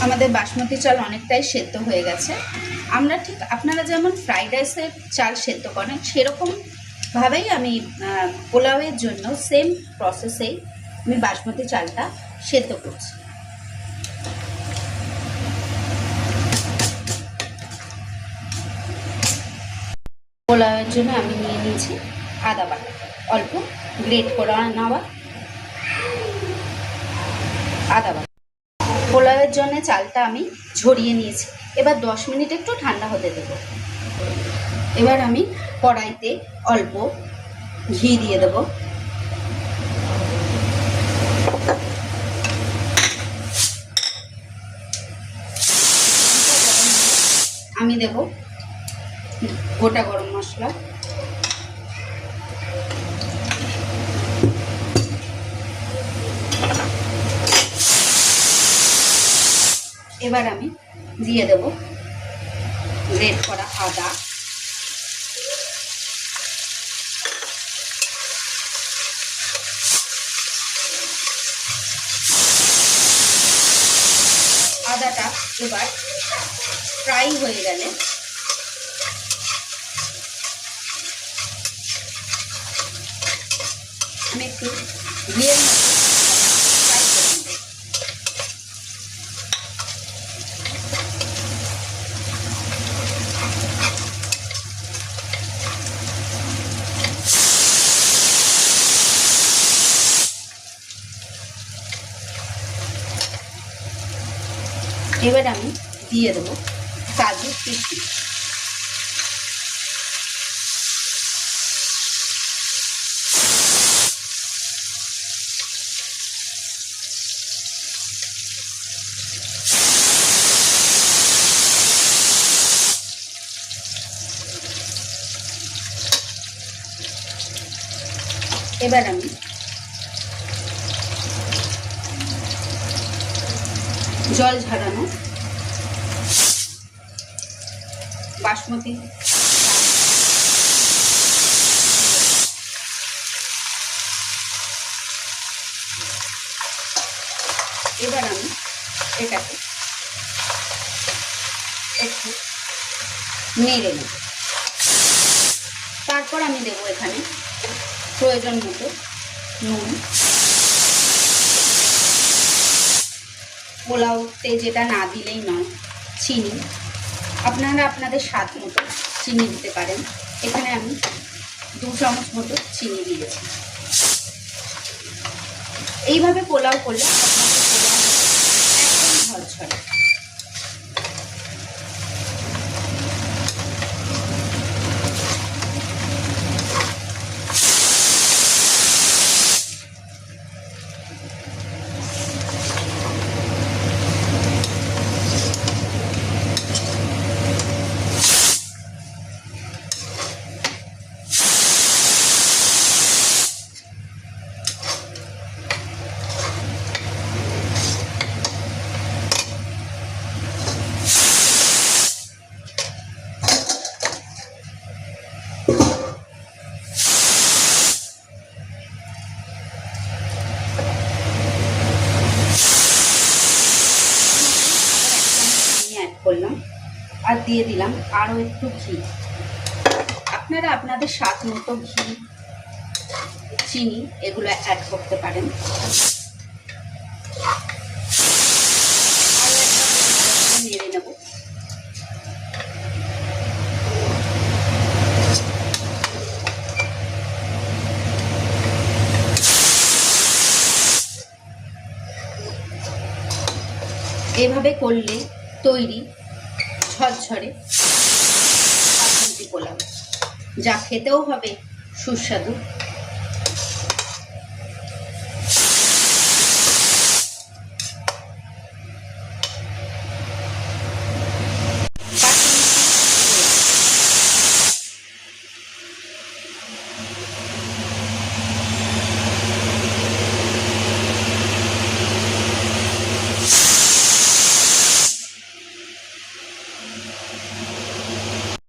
আমাদের বাসমতি চাল অনেকটাই সেদ্ধ হয়ে গেছে। আমরা ঠিক আপনারা যেমন ফ্রাইড রাইসের চাল সেদ্ধ করেন সেরকমভাবেই আমি পোলাওয়ের জন্য সেম প্রসেসেই আমি বাসমতি চালটা সেদ্ধ করছি। পোলাওয়ের জন্য আমি নিয়ে নিয়েছি আদা বাটা, অল্প গ্রেট করে নেওয়া আদা বাটা। পোলাওয়ের জন্য চালটা আমি ঝরিয়ে নিয়েছি। এবার 10 মিনিট একটু ঠান্ডা হতে দেব। এবার আমি কড়াইতে অল্প ঘি দিয়ে দেব। আমি দেব গোটা গরম মশলা, এবার আমি দিয়ে দেব গ্রেট করা আদা, আদাটা এবার ফ্রাই হয়ে গেলে আমি একটু ঘিয়ের মতো ফ্রাই করে নেব। এবার আমি দিয়ে দেবো কাজু কিশমিশ, এবার আমি জল ঝরানো বাসমতি এবার আমি এটাকে একটু নেড়ে নেব। তারপর আমি দেব এখানে প্রয়োজন মতো নুন, পোলাওতে যেটা না দিলেই নয় চিনি, আপনারা আপনাদের স্বাদ মতো চিনি দিতে পারেন। এখানে আমি 2 চামচ মতো চিনি দিয়েছি। এইভাবে পোলাও করলে আপনাদের পোলাও একদম ঝরঝরে। করলাম আর দিয়ে দিলাম আরও একটু ঘি। আপনারা আপনাদের স্বাদ মতো ঘি, চিনি এগুলো অ্যাড করতে পারেন। আরও একটা নেড়ে নেব। এভাবে করলে তৈরি ঝরঝরে বাসমতি পোলাও, যা খেতেও হবে সুস্বাদু